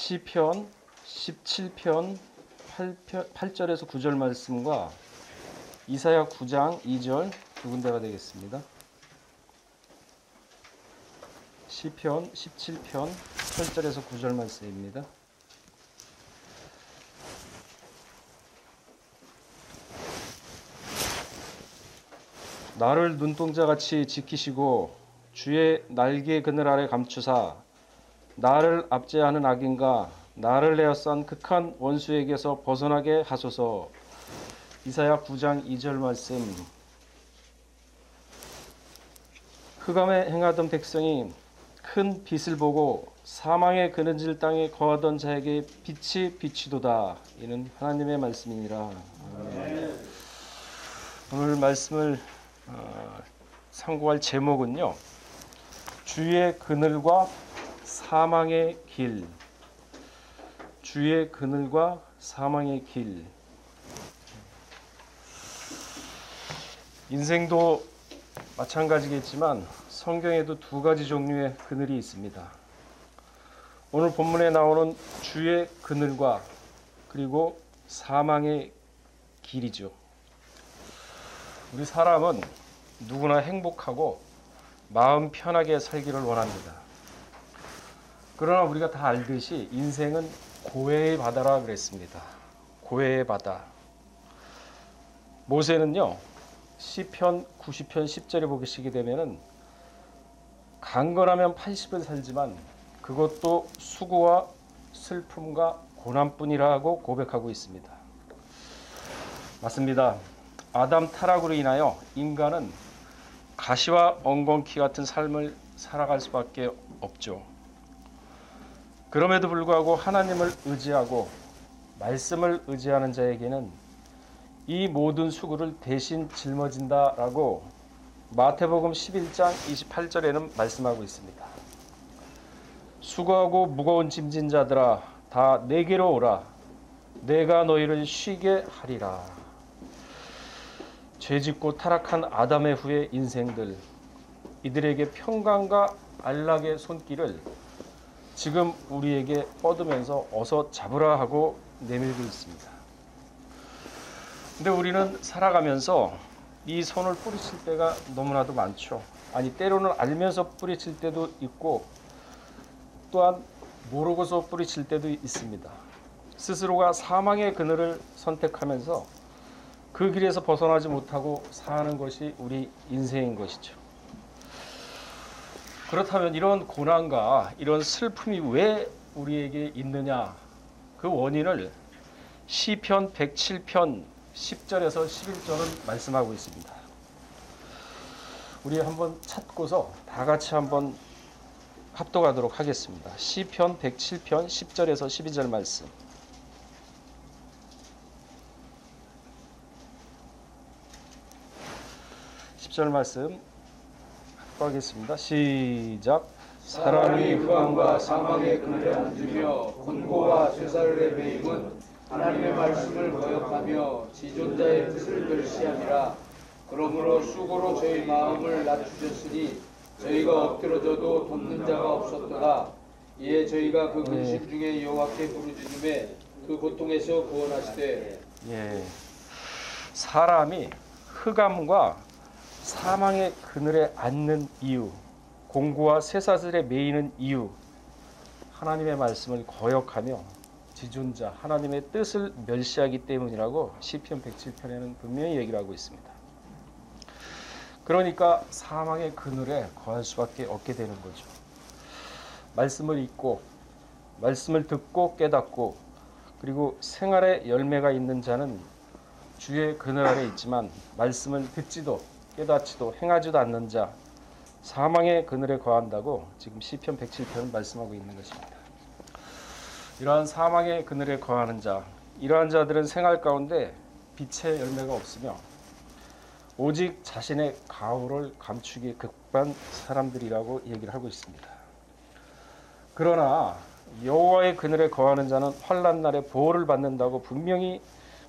시편 17편 8절에서 9절 말씀과 이사야 9장 2절 두 군데가 되겠습니다. 시편 17편 8절에서 9절 말씀입니다. 나를 눈동자같이 지키시고 주의 날개 그늘 아래 감추사 나를 압제하는 악인과 나를 에워싼 극한 원수에게서 벗어나게 하소서. 이사야 9장 2절 말씀. 흑암에 행하던 백성이 큰 빛을 보고 사망의 그늘질 땅에 거하던 자에게 빛이 비치도다. 이는 하나님의 말씀이니라. 오늘 말씀을 상고할 제목은요, 주의 그늘과 사망의 길. 주의 그늘과 사망의 길. 인생도 마찬가지겠지만 성경에도 두 가지 종류의 그늘이 있습니다. 오늘 본문에 나오는 주의 그늘과 그리고 사망의 길이죠. 우리 사람은 누구나 행복하고 마음 편하게 살기를 원합니다. 그러나 우리가 다 알듯이 인생은 고해의 바다라 그랬습니다. 고해의 바다. 모세는요, 시편 90편 10절에 보시게 되면은 강건하면 80을 살지만 그것도 수고와 슬픔과 고난뿐이라고 고백하고 있습니다. 맞습니다. 아담 타락으로 인하여 인간은 가시와 엉겅퀴 같은 삶을 살아갈 수밖에 없죠. 그럼에도 불구하고 하나님을 의지하고 말씀을 의지하는 자에게는 이 모든 수고를 대신 짊어진다라고 마태복음 11장 28절에는 말씀하고 있습니다. 수고하고 무거운 짐진 자들아 다 내게로 오라. 내가 너희를 쉬게 하리라. 죄짓고 타락한 아담의 후의 인생들, 이들에게 평강과 안락의 손길을 지금 우리에게 뻗으면서 어서 잡으라 하고 내밀고 있습니다. 근데 우리는 살아가면서 이 손을 뿌리칠 때가 너무나도 많죠. 아니, 때로는 알면서 뿌리칠 때도 있고 또한 모르고서 뿌리칠 때도 있습니다. 스스로가 사망의 그늘을 선택하면서 그 길에서 벗어나지 못하고 사는 것이 우리 인생인 것이죠. 그렇다면 이런 고난과 이런 슬픔이 왜 우리에게 있느냐, 그 원인을 시편 107편 10절에서 11절은 말씀하고 있습니다. 우리 한번 찾고서 다 같이 한번 합독하도록 하겠습니다. 시편 107편 10절에서 12절 말씀. 절 말씀 합독하겠습니다. 시작. 사람이 흑암과 사망의 그늘에 앉으며 곤고와 쇠사슬의 매임은 하나님의 말씀을 거역하며 지존자의 뜻을 멸시함이라. 그러므로 수고로 저희 마음을 낮추셨으니 저희가 엎드러져도 돕는 자가 없었도다. 이에 저희가 그 근심 중에 여호와께 부르짖음에 그 고통에서 구원하시되. 사람이 흑암과 사망의 그늘에 앉는 이유, 공고와 쇠사슬에 매이는 이유, 하나님의 말씀을 거역하며 지존자 하나님의 뜻을 멸시하기 때문이라고 시편 107편에는 분명히 얘기를 하고 있습니다. 그러니까 사망의 그늘에 거할 수밖에 없게 되는 거죠. 말씀을 읽고 말씀을 듣고 깨닫고 그리고 생활의 열매가 있는 자는 주의 그늘 아래 있지만 말씀을 듣지도 깨닫지도 행하지도 않는 자, 사망의 그늘에 거한다고 지금 시편 107편은 말씀하고 있는 것입니다. 이러한 사망의 그늘에 거하는 자, 이러한 자들은 생활 가운데 빛의 열매가 없으며 오직 자신의 가호를 감추기 급한 사람들이라고 얘기를 하고 있습니다. 그러나 여호와의 그늘에 거하는 자는 환난 날에 보호를 받는다고 분명히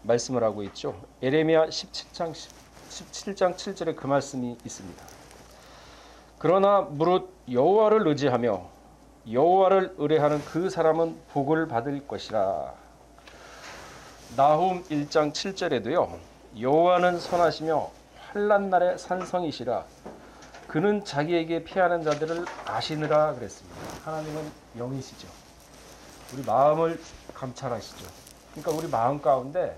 말씀을 하고 있죠. 예레미야 17장 7절에 그 말씀이 있습니다. 그러나 무릇 여호와를 의지하며 여호와를 의뢰하는 그 사람은 복을 받을 것이라. 나훔 1장 7절에도요. 여호와는 선하시며 환난 날에 산성이시라. 그는 자기에게 피하는 자들을 아시느라 그랬습니다. 하나님은 영이시죠. 우리 마음을 감찰하시죠. 그러니까 우리 마음 가운데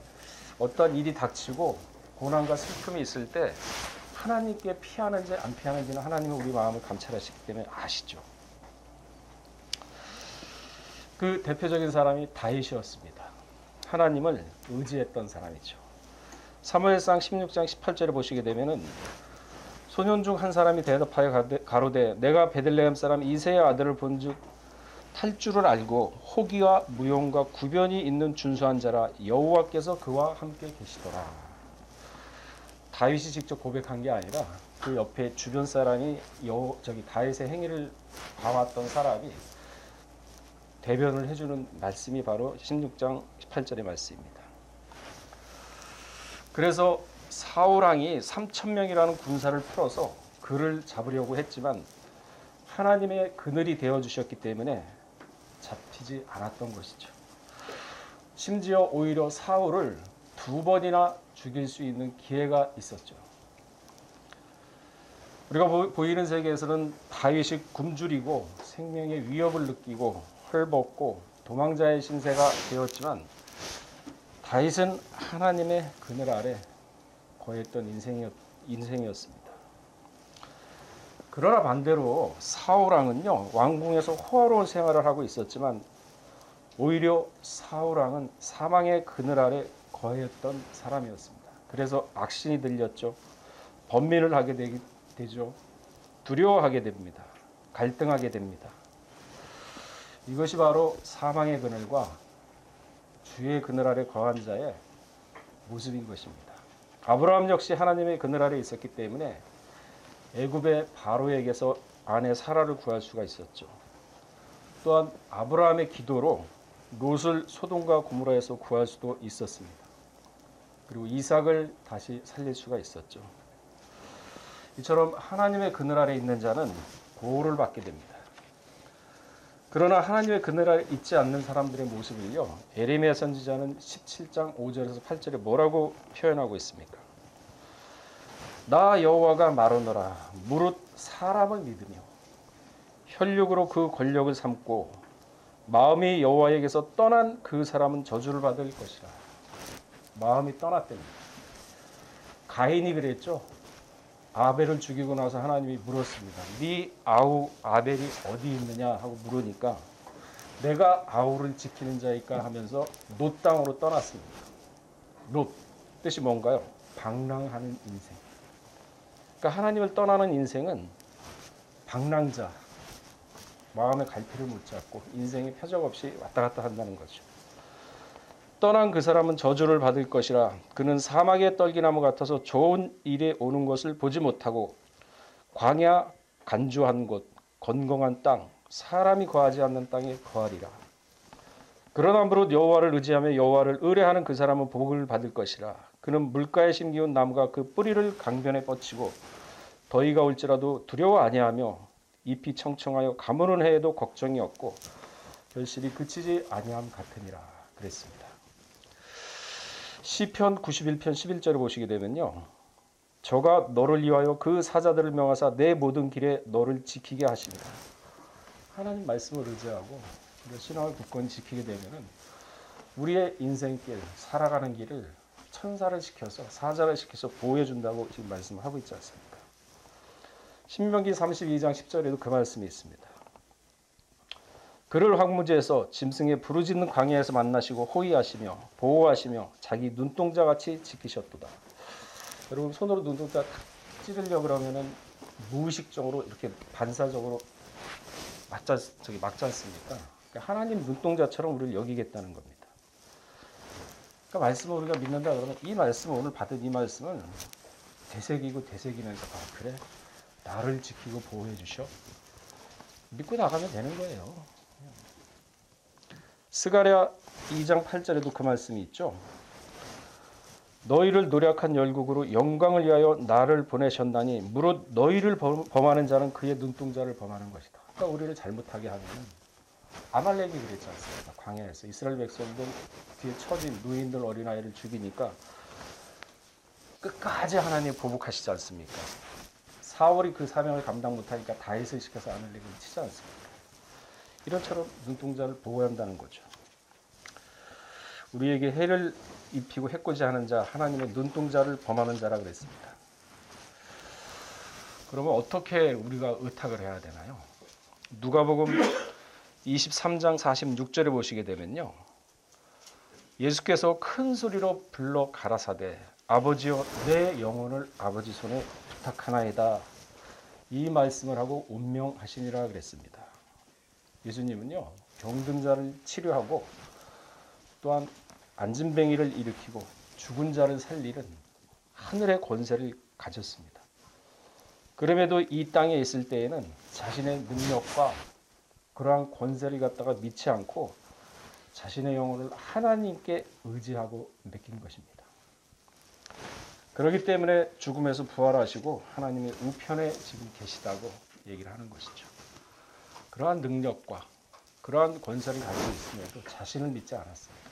어떤 일이 닥치고 고난과 슬픔이 있을 때 하나님께 피하는지 안 피하는지는 하나님은 우리 마음을 감찰하시기 때문에 아시죠. 그 대표적인 사람이 다윗이었습니다. 하나님을 의지했던 사람이죠. 사무엘상 16장 18절에 보시게 되면은 소년 중 한 사람이 대답하여 가로되 내가 베들레헴 사람 이새의 아들을 본즉 탈 줄을 알고 호기와 무용과 구변이 있는 준수한 자라 여호와께서 그와 함께 계시더라. 다윗이 직접 고백한 게 아니라 그 옆에 주변 사람이 다윗의 행위를 봐왔던 사람이 대변을 해주는 말씀이 바로 16장 18절의 말씀입니다. 그래서 사울왕이 3,000명이라는 군사를 풀어서 그를 잡으려고 했지만 하나님의 그늘이 되어주셨기 때문에 잡히지 않았던 것이죠. 심지어 오히려 사울을 2번이나 죽일 수 있는 기회가 있었죠. 우리가 보이는 세계에서는 다윗이 굶주리고 생명의 위협을 느끼고 헐벗고 도망자의 신세가 되었지만 다윗은 하나님의 그늘 아래 거했던 인생이었습니다. 그러나 반대로 사울왕은요, 왕궁에서 호화로운 생활을 하고 있었지만 오히려 사울왕은 사망의 그늘 아래 거했던 사람이었습니다. 그래서 악신이 들렸죠. 번민을 하게 되죠. 두려워하게 됩니다. 갈등하게 됩니다. 이것이 바로 사망의 그늘과 주의 그늘 아래 거한 자의 모습인 것입니다. 아브라함 역시 하나님의 그늘 아래 있었기 때문에 애굽의 바로에게서 아내 사라를 구할 수가 있었죠. 또한 아브라함의 기도로 롯을 소돔과 고모라에서 구할 수도 있었습니다. 그리고 이삭을 다시 살릴 수가 있었죠. 이처럼 하나님의 그늘 아래 있는 자는 보호를 받게 됩니다. 그러나 하나님의 그늘 아래 있지 않는 사람들의 모습을요, 에레미야 선지자는 17장 5절에서 8절에 뭐라고 표현하고 있습니까? 나 여호와가 말하노라. 무릇 사람을 믿으며 혈육으로 그 권력을 삼고 마음이 여호와에게서 떠난 그 사람은 저주를 받을 것이라. 마음이 떠났답니다. 가인이 그랬죠. 아벨을 죽이고 나서 하나님이 물었습니다. 네 아우 아벨이 어디 있느냐 하고 물으니까 내가 아우를 지키는 자일까 하면서 롯 땅으로 떠났습니다. 롯 뜻이 뭔가요? 방랑하는 인생. 그러니까 하나님을 떠나는 인생은 방랑자, 마음의 갈피를 못 잡고 인생이 표적 없이 왔다 갔다 한다는 거죠. 떠난 그 사람은 저주를 받을 것이라. 그는 사막의 떨기나무 같아서 좋은 일에 오는 것을 보지 못하고 광야 간주한 곳, 건강한 땅, 사람이 거하지 않는 땅에 거하리라. 그러나 무릇 여호와를 의지하며 여호와를 의뢰하는 그 사람은 복을 받을 것이라. 그는 물가에 심기운 나무가 그 뿌리를 강변에 뻗치고 더위가 올지라도 두려워 아니하며 잎이 청청하여 가무는 해에도 걱정이 없고 결실이 그치지 아니함 같으니라 그랬습니다. 시편 91편 11절을 보시게 되면요. 저가 너를 위하여 그 사자들을 명하사 내 모든 길에 너를 지키게 하십니다. 하나님 말씀을 의지하고 신앙을 굳건히 지키게 되면은 우리의 인생길, 살아가는 길을 천사를 시켜서 사자를 시켜서 보호해 준다고 지금 말씀을 하고 있지 않습니까? 신명기 32장 10절에도 그 말씀이 있습니다. 그를 황무지에서 짐승의 부르짖는 광야에서 만나시고 호위하시며 보호하시며 자기 눈동자같이 지키셨도다. 여러분 손으로 눈동자 찌르려고 그러면은 무의식적으로 이렇게 반사적으로 막지 않습니까? 그러니까 하나님 눈동자처럼 우리를 여기겠다는 겁니다. 그러니까 말씀을 우리가 믿는다 그러면 이 말씀을 오늘 받은 이 말씀은 되새기면서 그래 나를 지키고 보호해 주셔 믿고 나가면 되는 거예요. 스가랴 2장 8절에도 그 말씀이 있죠. 너희를 노력한 열국으로 영광을 위하여 나를 보내셨나니 무릇 너희를 범하는 자는 그의 눈동자를 범하는 것이다. 그러니까 우리를 잘못하게 하면 아말렉이 그랬지 않습니까? 광야에서 이스라엘 백성들 뒤에 처진 노인들 어린아이를 죽이니까 끝까지 하나님 보복하시지 않습니까? 사울이 그 사명을 감당 못하니까 다윗을 시켜서 아말렉을 치지 않습니까? 이런처럼 눈동자를 보호해야 한다는 거죠. 우리에게 해를 입히고 해코지 하는 자, 하나님의 눈동자를 범하는 자라 그랬습니다. 그러면 어떻게 우리가 의탁을 해야 되나요? 누가복음 23장 46절에 보시게 되면요, 예수께서 큰 소리로 불러 가라사대 아버지여 내 영혼을 아버지 손에 부탁하나이다, 이 말씀을 하고 운명하시니라 그랬습니다. 예수님은요, 병든 자를 치료하고 또한 안진뱅이를 일으키고 죽은 자를 살리는 하늘의 권세를 가졌습니다. 그럼에도 이 땅에 있을 때에는 자신의 능력과 그러한 권세를 갖다가 믿지 않고 자신의 영혼을 하나님께 의지하고 맡긴 것입니다. 그렇기 때문에 죽음에서 부활하시고 하나님의 우편에 지금 계시다고 얘기를 하는 것이죠. 그러한 능력과 그러한 권세를 가지고 있음에도 자신을 믿지 않았습니다.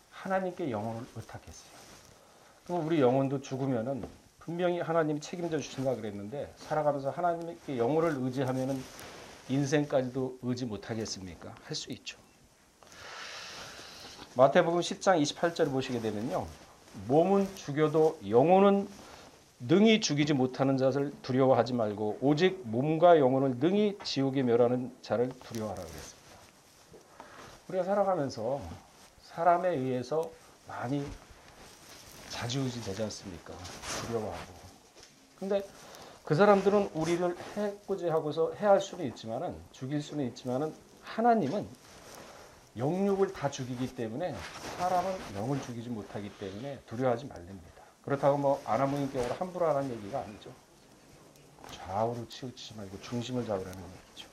하나님께 영혼을 의탁했어요. 그럼 우리 영혼도 죽으면은 분명히 하나님이 책임져 주신다 그랬는데, 살아가면서 하나님께 영혼을 의지하면은 인생까지도 의지 못하겠습니까? 할 수 있죠. 마태복음 10장 28절 보시게 되면요, 몸은 죽여도 영혼은 능히 죽이지 못하는 자를 두려워하지 말고 오직 몸과 영혼을 능히 지옥에 멸하는 자를 두려워하라 그랬습니다. 우리가 살아가면서 사람에 의해서 많이 좌지우지 되지 않습니까? 두려워하고. 근데 그 사람들은 우리를 해코지 하고서 해할 수는 있지만은, 죽일 수는 있지만은, 하나님은 영육을 다 죽이기 때문에 사람은 영을 죽이지 못하기 때문에 두려워하지 말랍니다. 그렇다고 뭐 아나무인격으로 함부로 하라는 얘기가 아니죠. 좌우로 치우치지 말고 중심을 잡으라는 얘기죠.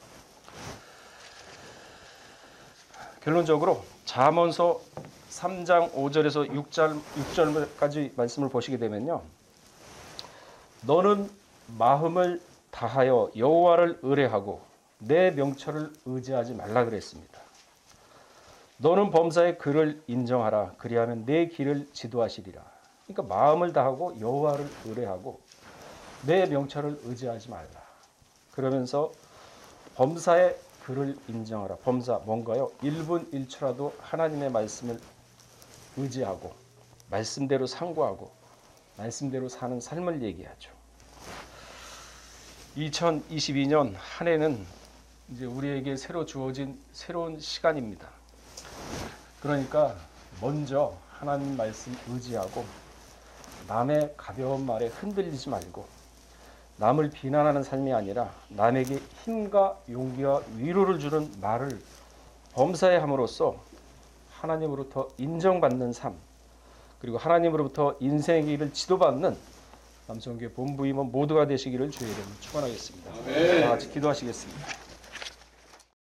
결론적으로 잠언서 3장 5절에서 6절까지 말씀을 보시게 되면요, 너는 마음을 다하여 여호와를 의뢰하고 내 명철을 의지하지 말라 그랬습니다. 너는 범사의 그를 인정하라. 그리하면 내 길을 지도하시리라. 그러니까 마음을 다하고 여호와를 의뢰하고 내 명철을 의지하지 말라. 그러면서 범사의 그를 인정하라. 범사 뭔가요? 1분 1초라도 하나님의 말씀을 의지하고 말씀대로 상고하고 말씀대로 사는 삶을 얘기하죠. 2022년 한 해는 이제 우리에게 새로 주어진 새로운 시간입니다. 그러니까 먼저 하나님 말씀 의지하고 남의 가벼운 말에 흔들리지 말고 남을 비난하는 삶이 아니라 남에게 힘과 용기와 위로를 주는 말을 범사에 함으로써 하나님으로부터 인정받는 삶, 그리고 하나님으로부터 인생의 길을 지도받는 남성교회 본부 임원 모두가 되시기를 주의 이름으로 축원하겠습니다. 다 같이 기도하시겠습니다.